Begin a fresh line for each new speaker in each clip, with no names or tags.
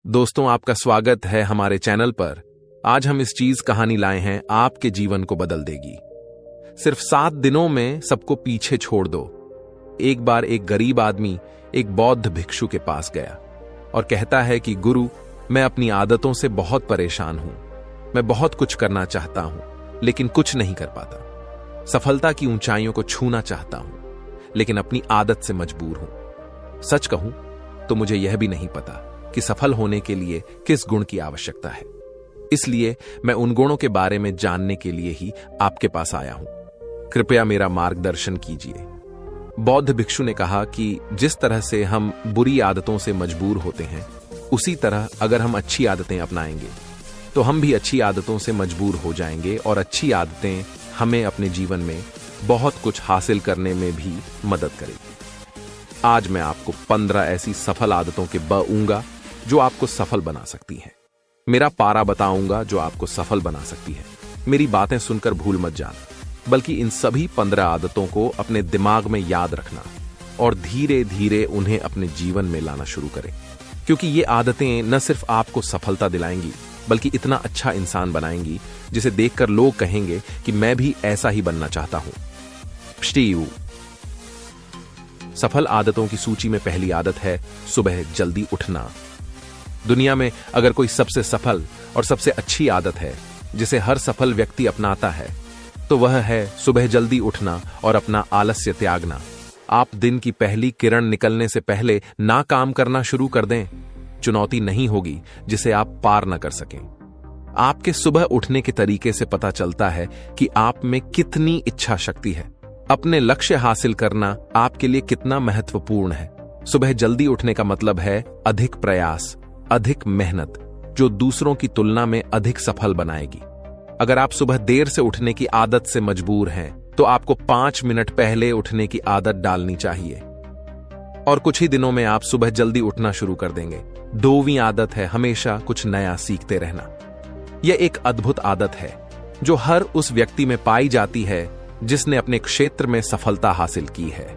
दोस्तों, आपका स्वागत है हमारे चैनल पर। आज हम इस चीज कहानी लाए हैं, आपके जीवन को बदल देगी। सिर्फ 7 दिनों में सबको पीछे छोड़ दो। एक बार एक गरीब आदमी एक बौद्ध भिक्षु के पास गया और कहता है कि गुरु, मैं अपनी आदतों से बहुत परेशान हूं। मैं बहुत कुछ करना चाहता हूं, लेकिन कुछ नहीं कर पाता। सफलता की ऊंचाइयों को छूना चाहता हूं, लेकिन अपनी आदत से मजबूर हूं। सच कहूं तो मुझे यह भी नहीं पता कि सफल होने के लिए किस गुण की आवश्यकता है। इसलिए मैं उन गुणों के बारे में जानने के लिए ही आपके पास आया हूं। कृपया मेरा मार्गदर्शन कीजिए। बौद्ध भिक्षु ने कहा कि जिस तरह से हम बुरी आदतों से मजबूर होते हैं, उसी तरह अगर हम अच्छी आदतें अपनाएंगे तो हम भी अच्छी आदतों से मजबूर हो जाएंगे और अच्छी आदतें हमें अपने जीवन में बहुत कुछ हासिल करने में भी मदद करेगी। आज मैं आपको 15 ऐसी सफल आदतों के बताऊंगा जो आपको सफल बना सकती हैं। मेरा पारा बताऊंगा जो आपको सफल बना सकती है। मेरी बातें सुनकर भूल मत जाना, बल्कि इन सभी 15 आदतों को अपने दिमाग में याद रखना और धीरे धीरे उन्हें अपने जीवन में लाना शुरू करें, क्योंकि ये आदतें न सिर्फ आपको सफलता दिलाएंगी, बल्कि इतना अच्छा इंसान बनाएंगी जिसे देखकर लोग कहेंगे कि मैं भी ऐसा ही बनना चाहता हूं। स्टीव। सफल आदतों की सूची में पहली आदत है सुबह जल्दी उठना। दुनिया में अगर कोई सबसे सफल और सबसे अच्छी आदत है जिसे हर सफल व्यक्ति अपनाता है, तो वह है सुबह जल्दी उठना और अपना आलस्य त्यागना। आप दिन की पहली किरण निकलने से पहले ना काम करना शुरू कर दें। चुनौती नहीं होगी जिसे आप पार न कर सकें। आपके सुबह उठने के तरीके से पता चलता है कि आप में कितनी इच्छा शक्ति है। अपने लक्ष्य हासिल करना आपके लिए कितना महत्वपूर्ण है। सुबह जल्दी उठने का मतलब है अधिक प्रयास, अधिक मेहनत, जो दूसरों की तुलना में अधिक सफल बनाएगी। अगर आप सुबह देर से उठने की आदत से मजबूर हैं, तो आपको 5 मिनट पहले उठने की आदत डालनी चाहिए और कुछ ही दिनों में आप सुबह जल्दी उठना शुरू कर देंगे। 2वीं आदत है हमेशा कुछ नया सीखते रहना। यह एक अद्भुत आदत है जो हर उस व्यक्ति में पाई जाती है जिसने अपने क्षेत्र में सफलता हासिल की है।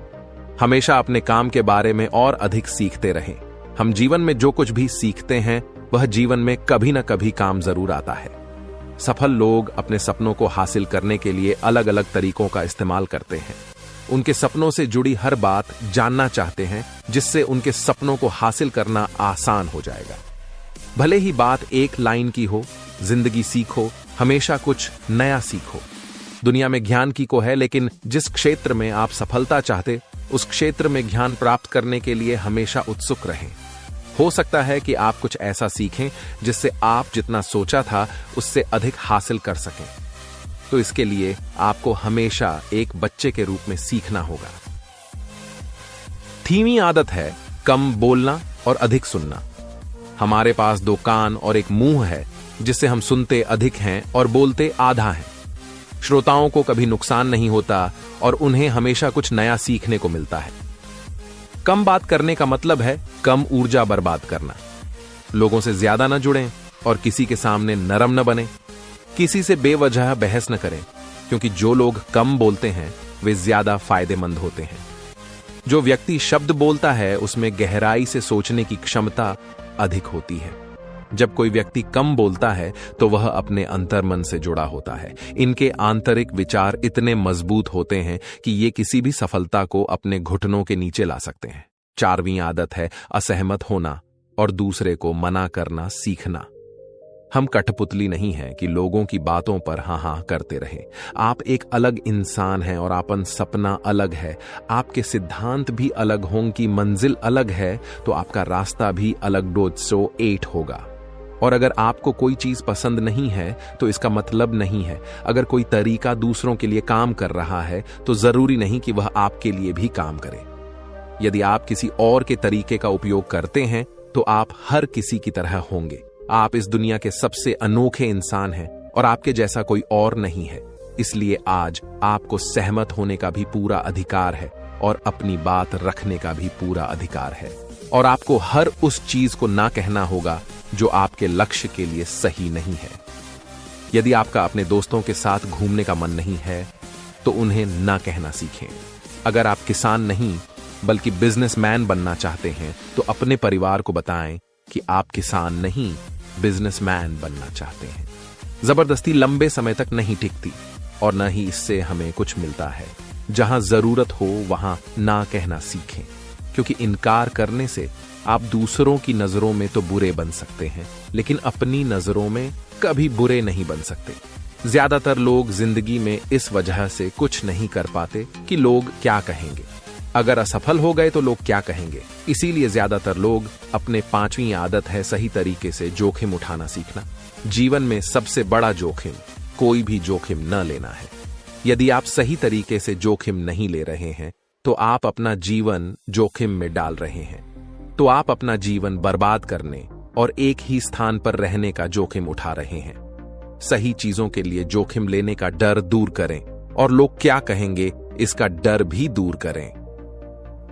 हमेशा अपने काम के बारे में और अधिक सीखते रहें। हम जीवन में जो कुछ भी सीखते हैं, वह जीवन में कभी न कभी काम जरूर आता है। सफल लोग अपने सपनों को हासिल करने के लिए अलग अलग तरीकों का इस्तेमाल करते हैं। उनके सपनों से जुड़ी हर बात जानना चाहते हैं, जिससे उनके सपनों को हासिल करना आसान हो जाएगा। भले ही बात एक लाइन की हो, जिंदगी सीखो, हमेशा कुछ नया सीखो। दुनिया में ज्ञान की को है, लेकिन जिस क्षेत्र में आप सफलता चाहते, उस क्षेत्र में ज्ञान प्राप्त करने के लिए हमेशा उत्सुक रहें। हो सकता है कि आप कुछ ऐसा सीखें जिससे आप जितना सोचा था उससे अधिक हासिल कर सकें। तो इसके लिए आपको हमेशा एक बच्चे के रूप में सीखना होगा। 3वीं आदत है कम बोलना और अधिक सुनना। हमारे पास 2 कान और एक मुंह है, जिससे हम सुनते अधिक हैं और बोलते आधा हैं। श्रोताओं को कभी नुकसान नहीं होता और उन्हें हमेशा कुछ नया सीखने को मिलता है। कम बात करने का मतलब है कम ऊर्जा बर्बाद करना। लोगों से ज्यादा न जुड़ें और किसी के सामने नरम न बने। किसी से बेवजह बहस न करें, क्योंकि जो लोग कम बोलते हैं वे ज्यादा फायदेमंद होते हैं। जो व्यक्ति शब्द बोलता है उसमें गहराई से सोचने की क्षमता अधिक होती है। जब कोई व्यक्ति कम बोलता है तो वह अपने अंतर्मन से जुड़ा होता है। इनके आंतरिक विचार इतने मजबूत होते हैं कि ये किसी भी सफलता को अपने घुटनों के नीचे ला सकते हैं। 4वीं आदत है असहमत होना और दूसरे को मना करना सीखना। हम कठपुतली नहीं हैं कि लोगों की बातों पर हाँ हाँ करते रहें। आप एक अलग इंसान हैं और आपन सपना अलग है। आपके सिद्धांत भी अलग होंगी, मंजिल अलग है, तो आपका रास्ता भी अलग 208 होगा। और अगर आपको कोई चीज पसंद नहीं है तो इसका मतलब नहीं है। अगर कोई तरीका दूसरों के लिए काम कर रहा है तो जरूरी नहीं कि वह आपके लिए भी काम करे। यदि आप किसी और के तरीके का उपयोग करते हैं तो आप हर किसी की तरह होंगे। आप इस दुनिया के सबसे अनोखे इंसान हैं और आपके जैसा कोई और नहीं है। इसलिए आज आपको सहमत होने का भी पूरा अधिकार है और अपनी बात रखने का भी पूरा अधिकार है। और आपको हर उस चीज को ना कहना होगा जो आपके लक्ष्य के लिए सही नहीं है। यदि आपका अपने दोस्तों के साथ घूमने का मन नहीं है तो उन्हें ना कहना सीखें। अगर आप किसान नहीं बल्कि बिजनेसमैन बनना चाहते हैं तो अपने परिवार को बताएं कि आप किसान नहीं, बिजनेसमैन बनना चाहते हैं। जबरदस्ती लंबे समय तक नहीं टिकती और न ही इससे हमें कुछ मिलता है। जहां जरूरत हो वहां ना कहना सीखें, क्योंकि इनकार करने से आप दूसरों की नजरों में तो बुरे बन सकते हैं, लेकिन अपनी नजरों में कभी बुरे नहीं बन सकते। ज्यादातर लोग जिंदगी में इस वजह से कुछ नहीं कर पाते कि लोग क्या कहेंगे। अगर असफल हो गए तो लोग क्या कहेंगे, इसीलिए ज्यादातर लोग अपने 5वीं आदत है सही तरीके से जोखिम उठाना सीखना। जीवन में सबसे बड़ा जोखिम कोई भी जोखिम न लेना है। यदि आप सही तरीके से जोखिम नहीं ले रहे हैं तो आप अपना जीवन जोखिम में डाल रहे हैं। तो आप अपना जीवन बर्बाद करने और एक ही स्थान पर रहने का जोखिम उठा रहे हैं। सही चीजों के लिए जोखिम लेने का डर दूर करें और लोग क्या कहेंगे इसका डर भी दूर करें।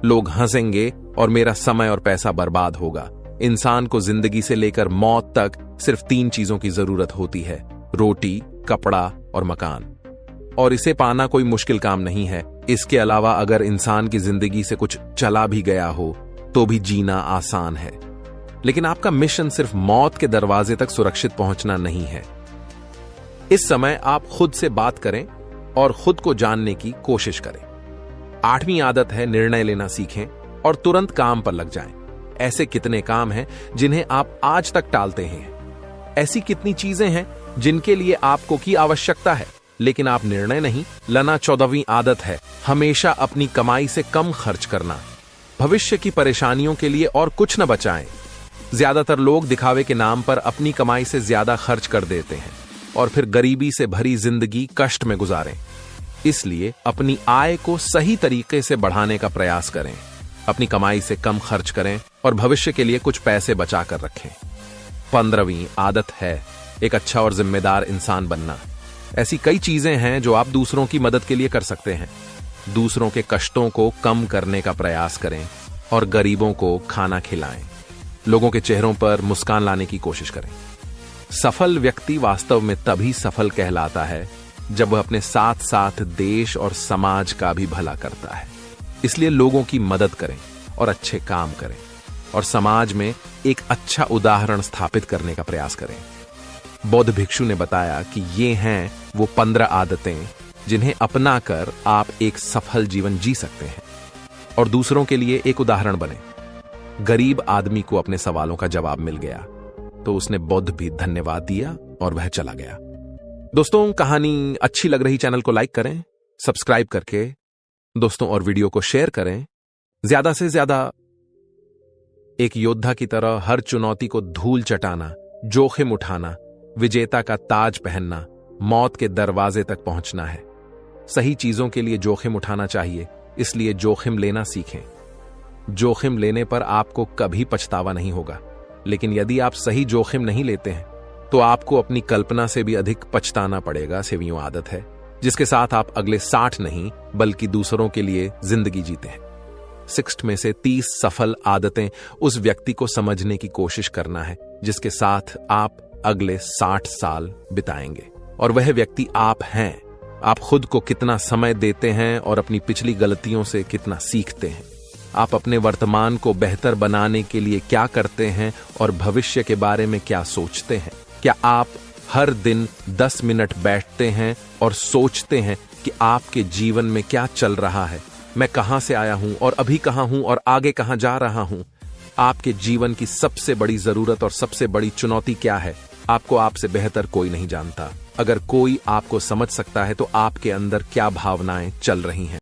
लोग हंसेंगे और मेरा समय और पैसा बर्बाद होगा। इंसान को जिंदगी से लेकर मौत तक सिर्फ 3 चीजों की जरूरत होती है, रोटी, कपड़ा और मकान। और इसे पाना कोई मुश्किल काम नहीं है। इसके अलावा अगर इंसान की जिंदगी से कुछ चला भी गया हो तो भी जीना आसान है। लेकिन आपका मिशन सिर्फ मौत के दरवाजे तक सुरक्षित पहुंचना नहीं है। इस समय आप खुद से बात करें और खुद को जानने की कोशिश करें। 8वीं आदत है निर्णय लेना सीखें और तुरंत काम पर लग जाएं। ऐसे कितने काम हैं जिन्हें आप आज तक टालते हैं। ऐसी कितनी चीजें हैं जिनके लिए आपको की आवश्यकता है लेकिन आप निर्णय नहीं लेना। 14वीं आदत है हमेशा अपनी कमाई से कम खर्च करना। भविष्य की परेशानियों के लिए और कुछ न बचाएं। ज्यादातर लोग दिखावे के नाम पर अपनी कमाई से ज्यादा खर्च कर देते हैं और फिर गरीबी से भरी जिंदगी कष्ट में गुजारें। इसलिए अपनी आय को सही तरीके से बढ़ाने का प्रयास करें। अपनी कमाई से कम खर्च करें और भविष्य के लिए कुछ पैसे बचा कर रखें। 15वीं आदत है एक अच्छा और जिम्मेदार इंसान बनना। ऐसी कई चीजें हैं जो आप दूसरों की मदद के लिए कर सकते हैं। दूसरों के कष्टों को कम करने का प्रयास करें और गरीबों को खाना खिलाएं। लोगों के चेहरों पर मुस्कान लाने की कोशिश करें। सफल व्यक्ति वास्तव में तभी सफल कहलाता है जब वह अपने साथ साथ देश और समाज का भी भला करता है। इसलिए लोगों की मदद करें और अच्छे काम करें और समाज में एक अच्छा उदाहरण स्थापित करने का प्रयास करें। बौद्ध भिक्षु ने बताया कि ये हैं वो 15 आदतें जिन्हें अपनाकर आप एक सफल जीवन जी सकते हैं और दूसरों के लिए एक उदाहरण बने। गरीब आदमी को अपने सवालों का जवाब मिल गया तो उसने बुद्ध भी धन्यवाद दिया और वह चला गया। दोस्तों, कहानी अच्छी लग रही चैनल को लाइक करें, सब्सक्राइब करके दोस्तों और वीडियो को शेयर करें। ज्यादा से ज्यादा एक योद्धा की तरह हर चुनौती को धूल चटाना, जोखिम उठाना, विजेता का ताज पहनना, मौत के दरवाजे तक पहुंचना है। सही चीजों के लिए जोखिम उठाना चाहिए, इसलिए जोखिम लेना सीखें। जोखिम लेने पर आपको कभी पछतावा नहीं होगा, लेकिन यदि आप सही जोखिम नहीं लेते हैं तो आपको अपनी कल्पना से भी अधिक पछताना पड़ेगा। 6वीं आदत है जिसके साथ आप अगले 60 नहीं बल्कि दूसरों के लिए जिंदगी जीते हैं। 6 में से 30 सफल आदतें उस व्यक्ति को समझने की कोशिश करना है जिसके साथ आप अगले 60 साल बिताएंगे, और वह व्यक्ति आप हैं। आप खुद को कितना समय देते हैं और अपनी पिछली गलतियों से कितना सीखते हैं। आप अपने वर्तमान को बेहतर बनाने के लिए क्या करते हैं और भविष्य के बारे में क्या सोचते हैं। क्या आप हर दिन 10 मिनट बैठते हैं और सोचते हैं कि आपके जीवन में क्या चल रहा है, मैं कहां से आया हूं और अभी कहां हूं और आगे कहां जा रहा हूं। आपके जीवन की सबसे बड़ी जरूरत और सबसे बड़ी चुनौती क्या है, आपको आपसे बेहतर कोई नहीं जानता। अगर कोई आपको समझ सकता है तो आपके अंदर क्या भावनाएं चल रही हैं।